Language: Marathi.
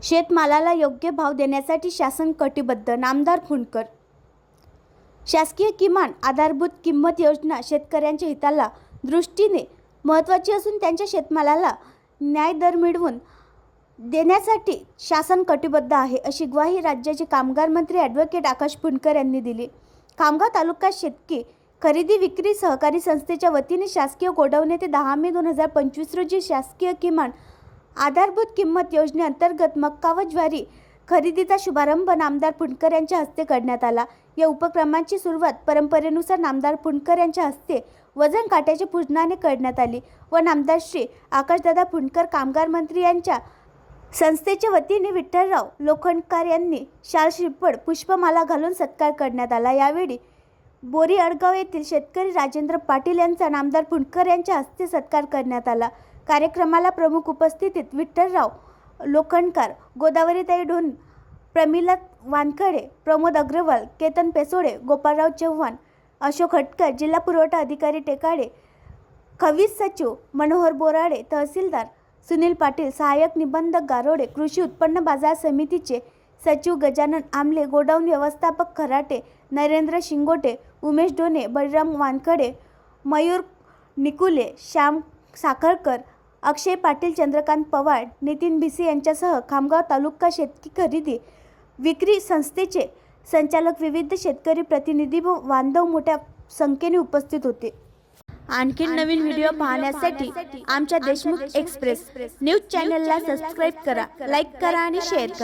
शेतमालाला योग्य भाव देण्यासाठी शासन कटिबद्ध, नामदार फुंडकर. शासकीय किमान आधारभूत किंमत योजना शेतकऱ्यांच्या हिताला दृष्टीने महत्त्वाची असून त्यांच्या शेतमालाला न्याय दर मिळवून देण्यासाठी शासन कटिबद्ध आहे, अशी ग्वाही राज्याचे कामगार मंत्री ॲडव्होकेट आकाश फुंडकर यांनी दिली. खामगाव तालुका शेतकी खरेदी विक्री सहकारी संस्थेच्या वतीने शासकीय गोडाऊन येथे 10 मे 2025 रोजी शासकीय किमान आधारभूत किंमत योजनेअंतर्गत मक्का व ज्वारी खरेदीचा शुभारंभ नामदार फुंडकर यांच्या हस्ते करण्यात आला. या उपक्रमाची सुरुवात परंपरेनुसार नामदार फुंडकर यांच्या हस्ते वजन काट्याच्या पूजनाने करण्यात आली व नामदार श्री आकाशदादा फुंडकर कामगार मंत्री यांच्या संस्थेच्या वतीने विठ्ठलराव लोखंडकर यांनी शाल श्रीफळ पुष्पमाला घालून सत्कार करण्यात आला. यावेळी बोरी अडगाव येथील शेतकरी राजेंद्र पाटील यांचा नामदार फुंडकर यांच्या हस्ते सत्कार करण्यात आला. कार्यक्रमाला प्रमुख उपस्थितीत विठ्ठलराव लोखंडकर, गोदावरीताई ढोण, प्रमिला वानखडे, प्रमोद अग्रवाल, केतन पेसोडे, गोपाळराव चव्हाण, अशोक हटकर, जिल्हा पुरवठा अधिकारी टेकाडे, खवीस सचिव मनोहर बोराडे, तहसीलदार सुनील पाटील, सहाय्यक निबंधक गारोडे, कृषी उत्पन्न बाजार समितीचे सचिव गजानन आमले, गोडाऊन व्यवस्थापक खराटे, नरेंद्र शिंगोटे, उमेश डोने, बळराम वानखडे, मयूर निकुले, श्याम साखळकर, अक्षय पाटील, चंद्रकांत पवार, नितीन भिसे यांच्यासह खामगाव तालुका शेतकी खरेदी विक्री संस्थेचे संचालक, विविध शेतकरी प्रतिनिधी व बांधव मोठ्या संख्येने उपस्थित होते. आणखी नवीन व्हिडिओ पाहण्यासाठी आमच्या देशमुख एक्सप्रेस न्यूज चॅनलला सबस्क्राईब करा, लाईक करा आणि शेअर करा.